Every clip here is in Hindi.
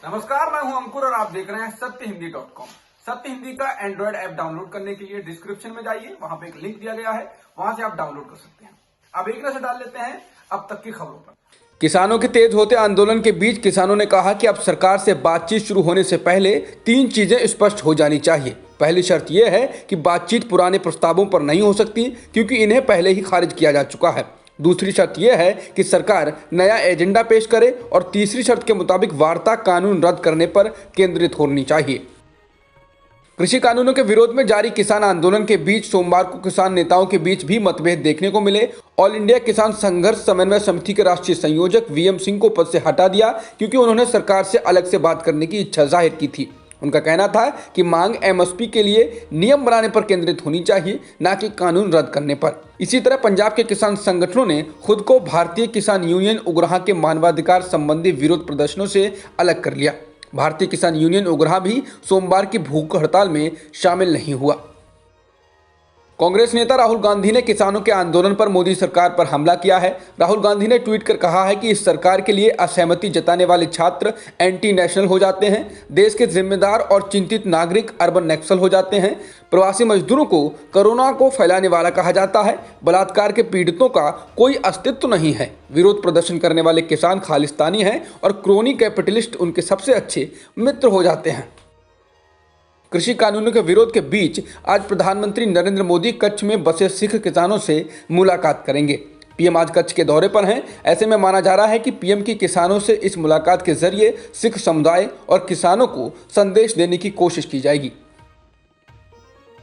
नमस्कार, मैं हूं अंकुर और आप देख रहे हैं सत्यहिंदी.com। सत्य हिंदी का एंड्रॉइड ऐप डाउनलोड करने के लिए डिस्क्रिप्शन में जाइए, वहां पे एक लिंक दिया गया है, वहां से आप डाउनलोड कर सकते हैं। अब एक नजर डाल लेते हैं अब तक की खबरों पर। किसानों के तेज होते आंदोलन के बीच किसानों ने कहा कि अब सरकार से बातचीत शुरू होने से पहले 3 चीजें स्पष्ट हो जानी चाहिए। पहली शर्त यह है कि बातचीत पुराने प्रस्तावों पर नहीं हो सकती, क्योंकि इन्हें पहले ही खारिज किया जा चुका है। दूसरी शर्त यह है कि सरकार नया एजेंडा पेश करे और तीसरी शर्त के मुताबिक वार्ता कानून रद्द करने पर केंद्रित होनी चाहिए। कृषि कानूनों के विरोध में जारी किसान आंदोलन के बीच सोमवार को किसान नेताओं के बीच भी मतभेद देखने को मिले। ऑल इंडिया किसान संघर्ष समन्वय समिति के राष्ट्रीय संयोजक वीएम सिंह को पद से हटा दिया, क्योंकि उन्होंने सरकार से अलग से बात करने की इच्छा जाहिर की थी। उनका कहना था कि मांग एमएसपी के लिए नियम बनाने पर केंद्रित होनी चाहिए, न कि कानून रद्द करने पर। इसी तरह पंजाब के किसान संगठनों ने खुद को भारतीय किसान यूनियन उग्रहा के मानवाधिकार संबंधी विरोध प्रदर्शनों से अलग कर लिया। भारतीय किसान यूनियन उग्रहा भी सोमवार की भूख हड़ताल में शामिल नहीं हुआ। कांग्रेस नेता राहुल गांधी ने किसानों के आंदोलन पर मोदी सरकार पर हमला किया है। राहुल गांधी ने ट्वीट कर कहा है कि इस सरकार के लिए असहमति जताने वाले छात्र एंटी नेशनल हो जाते हैं, देश के जिम्मेदार और चिंतित नागरिक अर्बन नक्सल हो जाते हैं, प्रवासी मजदूरों को कोरोना को फैलाने वाला कहा जाता है, बलात्कार के पीड़ितों का कोई अस्तित्व नहीं है। विरोध प्रदर्शन करने वाले किसान खालिस्तानी हैं और क्रोनी कैपिटलिस्ट उनके सबसे अच्छे मित्र हो जाते हैं। कृषि कानूनों के विरोध के बीच आज प्रधानमंत्री नरेंद्र मोदी कच्छ में बसे सिख किसानों से मुलाकात करेंगे। पीएम आज कच्छ के दौरे पर हैं। ऐसे में माना जा रहा है कि पीएम की किसानों से इस मुलाकात के जरिए सिख समुदाय और किसानों को संदेश देने की कोशिश की जाएगी।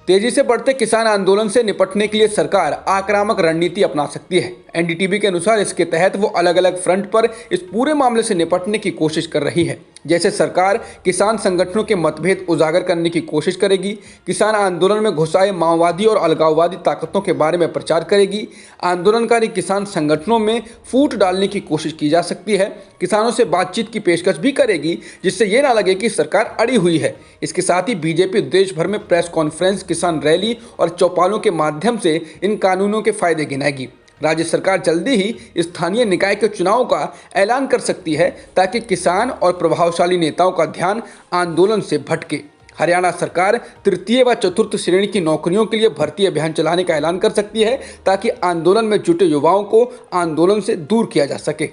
तेजी से बढ़ते किसान आंदोलन से निपटने के लिए सरकार आक्रामक रणनीति अपना सकती है। एनडीटीवी के अनुसार इसके तहत वो अलग अलग फ्रंट पर इस पूरे मामले से निपटने की कोशिश कर रही है। जैसे सरकार किसान संगठनों के मतभेद उजागर करने की कोशिश करेगी, किसान आंदोलन में घुसाए माओवादी और अलगाववादी ताकतों के बारे में प्रचार करेगी, आंदोलनकारी किसान संगठनों में फूट डालने की कोशिश की जा सकती है, किसानों से बातचीत की पेशकश भी करेगी, जिससे ये ना लगे कि सरकार अड़ी हुई है। इसके साथ ही बीजेपी देश भर में प्रेस कॉन्फ्रेंस, किसान रैली और चौपालों के माध्यम से इन कानूनों के फायदे गिनाएगी। राज्य सरकार जल्दी ही स्थानीय निकाय के चुनाव का ऐलान कर सकती है, ताकि किसान और प्रभावशाली नेताओं का ध्यान आंदोलन से भटके। हरियाणा सरकार तृतीय व चतुर्थ श्रेणी की नौकरियों के लिए भर्ती अभियान चलाने का ऐलान कर सकती है, ताकि आंदोलन में जुटे युवाओं को आंदोलन से दूर किया जा सके।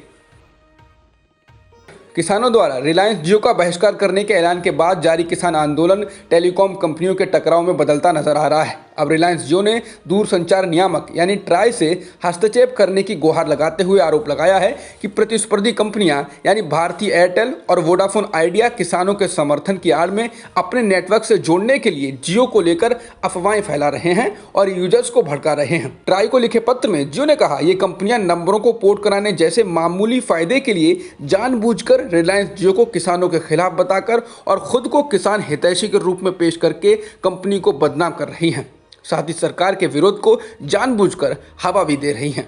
किसानों द्वारा रिलायंस जियो का बहिष्कार करने के ऐलान के बाद जारी किसान आंदोलन टेलीकॉम कंपनियों के टकराव में बदलता नजर आ रहा है। अब रिलायंस जियो ने दूरसंचार नियामक यानी ट्राई से हस्तक्षेप करने की गुहार लगाते हुए आरोप लगाया है कि प्रतिस्पर्धी कंपनियां यानी भारती एयरटेल और वोडाफोन आइडिया किसानों के समर्थन की आड़ में अपने नेटवर्क से जोड़ने के लिए जियो को लेकर अफवाहें फैला रहे हैं और यूजर्स को भड़का रहे हैं। ट्राई को लिखे पत्र में जियो ने कहा, ये कंपनियां नंबरों को पोर्ट कराने जैसे मामूली फायदे के लिए जानबूझकर रिलायंस जियो को किसानों के खिलाफ बताकर और खुद को किसान हितैषी के रूप में पेश करके कंपनी को बदनाम कर रही हैं। साथ ही सरकार के विरोध को जानबूझकर हवा भी दे रही हैं।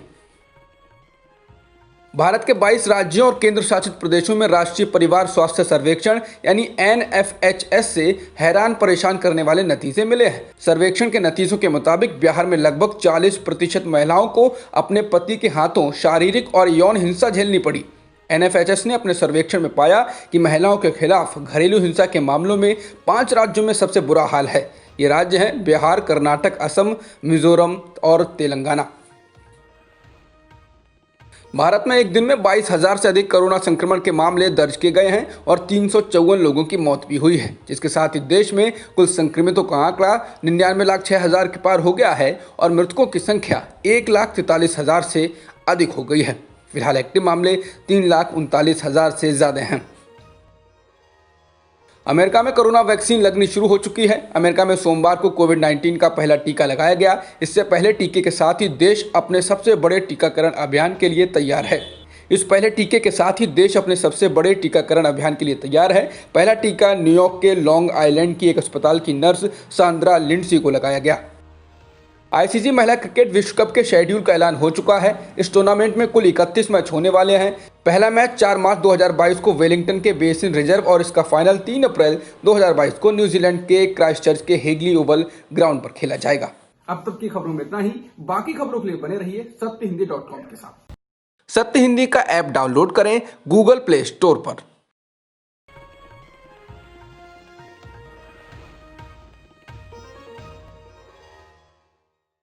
भारत के 22 राज्यों और केंद्र शासित प्रदेशों में राष्ट्रीय परिवार स्वास्थ्य सर्वेक्षण यानी NFHS से हैरान परेशान करने वाले नतीजे मिले हैं। सर्वेक्षण के नतीजों के मुताबिक बिहार में लगभग 40% महिलाओं को अपने पति के हाथों शारीरिक और यौन हिंसा झेलनी पड़ी। NFHS ने अपने सर्वेक्षण में पाया कि महिलाओं के खिलाफ घरेलू हिंसा के मामलों में 5 राज्यों में सबसे बुरा हाल है। ये राज्य हैं बिहार, कर्नाटक, असम, मिजोरम और तेलंगाना। भारत में एक दिन में 22,000 से अधिक कोरोना संक्रमण के मामले दर्ज किए गए हैं और 354 लोगों की मौत भी हुई है, जिसके साथ ही देश में कुल संक्रमितों का आंकड़ा 99,06,000 के पार हो गया है और मृतकों की संख्या 1,43,000 से अधिक हो गई है। फिलहाल एक्टिव मामले 3,39,000 से ज्यादा हैं। अमेरिका में कोरोना वैक्सीन लगनी शुरू हो चुकी है। अमेरिका में सोमवार को कोविड-19 का पहला टीका लगाया गया। इससे पहले टीके के साथ ही देश अपने सबसे बड़े टीकाकरण अभियान के लिए तैयार है। इस पहले टीके के साथ ही देश अपने सबसे बड़े टीकाकरण अभियान के लिए तैयार है। पहला टीका न्यूयॉर्क के लॉन्ग आइलैंड की एक अस्पताल की नर्स सांद्रा लिंडसी को लगाया गया। आईसीसी महिला क्रिकेट विश्व कप के शेड्यूल का ऐलान हो चुका है। इस टूर्नामेंट में कुल 31 मैच होने वाले हैं। पहला मैच 4 मार्च 2022 को वेलिंगटन के बेसिन रिजर्व और इसका फाइनल 3 अप्रैल 2022 को न्यूजीलैंड के क्राइस्टचर्च के हेगली ओवल ग्राउंड पर खेला जाएगा। अब तक की खबरों में इतना ही। बाकी खबरों के लिए बने रहिए सत्यहिंदी.com के साथ। सत्य हिंदी का ऐप डाउनलोड करें गूगल प्ले स्टोर पर।